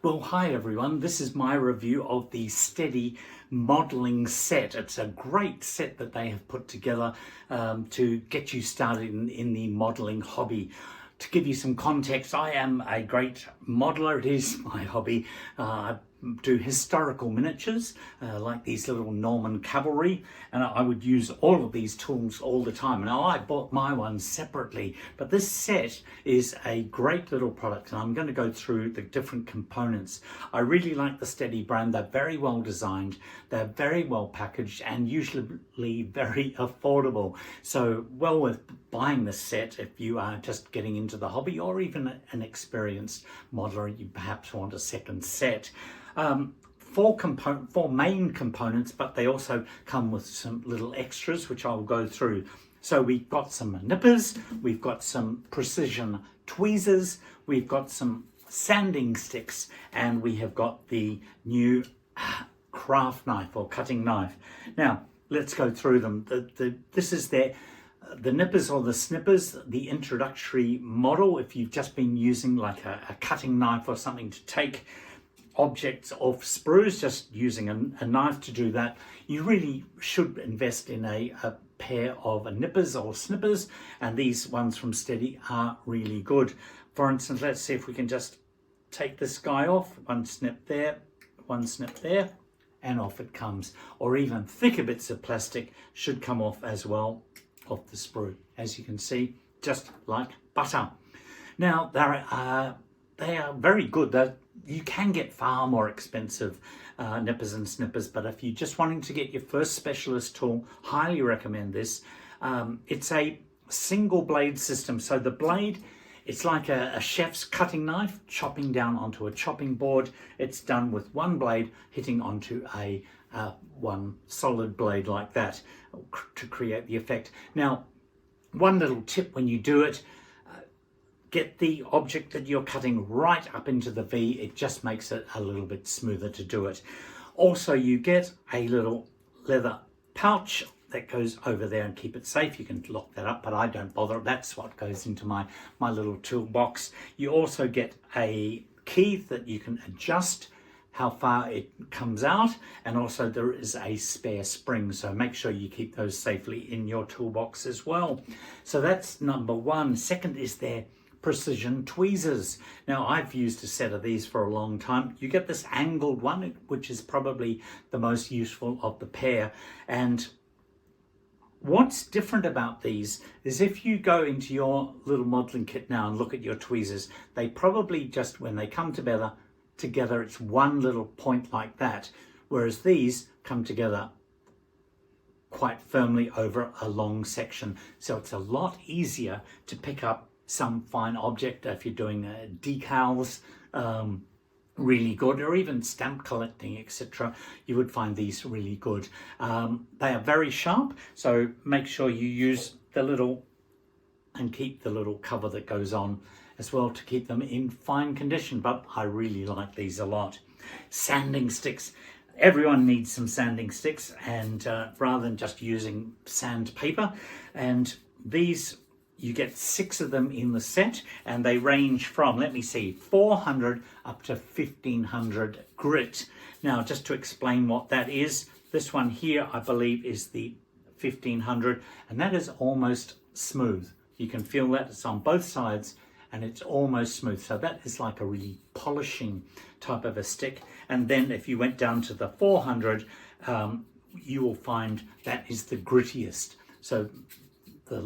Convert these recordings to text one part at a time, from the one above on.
Well, hi everyone, this is my review of the Stedi modelling set. It's a great set that they have put together to get you started in the modelling hobby. To give you some context, I am a great modeler. It is my hobby. I do historical miniatures like these little Norman cavalry, and I would use all of these tools all the time. Now I bought my ones separately, but this set is a great little product, and I'm going to go through the different components. I really like the Stedi brand. They're very well designed, they're very well packaged, and usually very affordable. So well worth buying this set if you are just getting into the hobby, or even an experienced modeler. You perhaps want a second set. Four main components, but they also come with some little extras which I'll go through. So we've got some nippers, we've got some precision tweezers, we've got some sanding sticks, and we have got the new craft knife or cutting knife. Now let's go through them. This is the nippers or the snippers, the introductory model. If you've just been using like a cutting knife or something to take objects off sprues, just using a knife to do that, you really should invest in a pair of nippers or snippers, and these ones from Stedi are really good. For instance, let's see if we can just take this guy off. One snip there, one snip there, and off it comes. Or even thicker bits of plastic should come off as well, off the sprue, as you can see, just like butter. Now they are very good. You can get far more expensive nippers and snippers, but if you're just wanting to get your first specialist tool, highly recommend this. It's a single blade system, so the blade, it's like a chef's cutting knife chopping down onto a chopping board. It's done with one blade hitting onto a one solid blade like that to create the effect. Now, one little tip when you do it, get the object that you're cutting right up into the V. It just makes it a little bit smoother to do it. Also, you get a little leather pouch that goes over there and keep it safe. You can lock that up, but I don't bother. That's what goes into my little toolbox. You also get a key that you can adjust how far it comes out, and also there is a spare spring, so make sure you keep those safely in your toolbox as well. So that's number one. Second is their precision tweezers. Now I've used a set of these for a long time. You get this angled one, which is probably the most useful of the pair. And what's different about these is if you go into your little modeling kit now and look at your tweezers, they probably just, when they come together, it's one little point like that, whereas these come together quite firmly over a long section. So it's a lot easier to pick up some fine object if you're doing decals, really good, or even stamp collecting, etc. You would find these really good. They are very sharp, so make sure you use the little and keep the little cover that goes on as well to keep them in fine condition, but I really like these a lot. Sanding sticks. Everyone needs some sanding sticks, and rather than just using sandpaper, and these, you get 6 of them in the set, and they range from, let me see, 400 up to 1500 grit. Now, just to explain what that is, this one here, I believe, is the 1500, and that is almost smooth. You can feel that it's on both sides, and it's almost smooth. So that is like a really polishing type of a stick. And then if you went down to the 400, you will find that is the grittiest. So the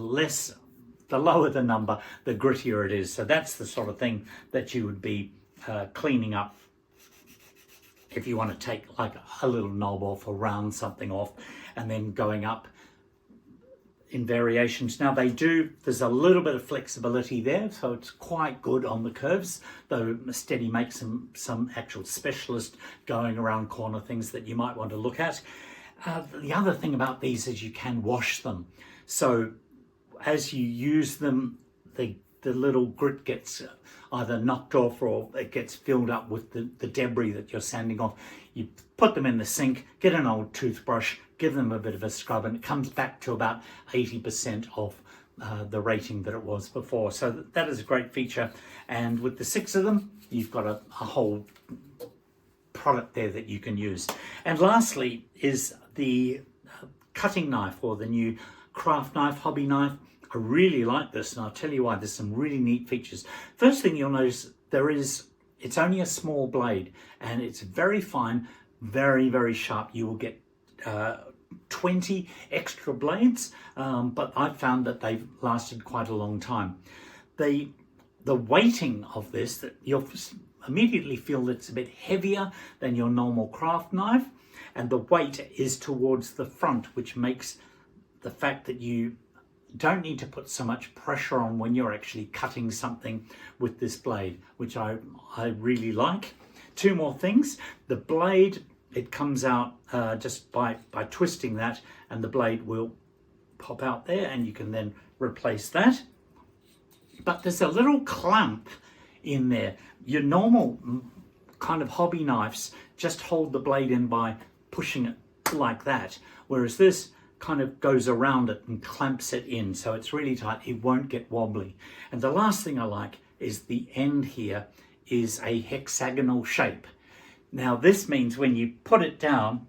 lower the number, the grittier it is. So that's the sort of thing that you would be cleaning up if you want to take like a little knob off or round something off, and then going up in variations. Now there's a little bit of flexibility there, so it's quite good on the curves, though Stedi makes some actual specialist going around corner things that you might want to look at. The other thing about these is you can wash them. So as you use them, the little grit gets either knocked off or it gets filled up with the debris that you're sanding off. You put them in the sink, get an old toothbrush, give them a bit of a scrub, and it comes back to about 80% of the rating that it was before. So that is a great feature. And with the 6 of them, you've got a whole product there that you can use. And lastly is the cutting knife, or the new craft knife, hobby knife. I really like this, and I'll tell you why. There's some really neat features. First thing you'll notice, it's only a small blade, and it's very fine, very, very sharp. You will get 20 extra blades, but I've found that they've lasted quite a long time. The weighting of this, that you'll immediately feel that it's a bit heavier than your normal craft knife, and the weight is towards the front, which makes the fact that you don't need to put so much pressure on when you're actually cutting something with this blade, which I really like. Two more things. The blade, it comes out just by twisting that, and the blade will pop out there, and you can then replace that. But there's a little clamp in there. Your normal kind of hobby knives just hold the blade in by pushing it like that, whereas this kind of goes around it and clamps it in, so it's really tight. It won't get wobbly. And the last thing I like is the end here is a hexagonal shape. Now this means when you put it down,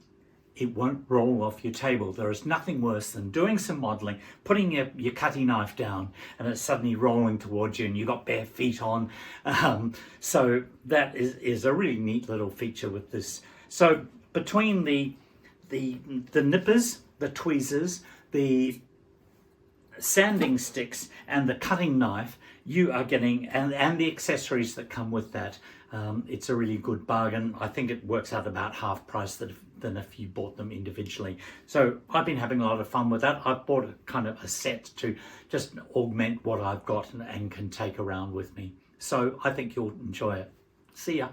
it won't roll off your table. There is nothing worse than doing some modeling, putting your cutting knife down, and it's suddenly rolling towards you, and you've got bare feet on. So that is a really neat little feature with this. So between the nippers, the tweezers, the sanding sticks, and the cutting knife, you are getting, and the accessories that come with that, it's a really good bargain. I think it works out about half price than if you bought them individually. So I've been having a lot of fun with that. I've bought a kind of a set to just augment what I've got and can take around with me. So I think you'll enjoy it. See ya.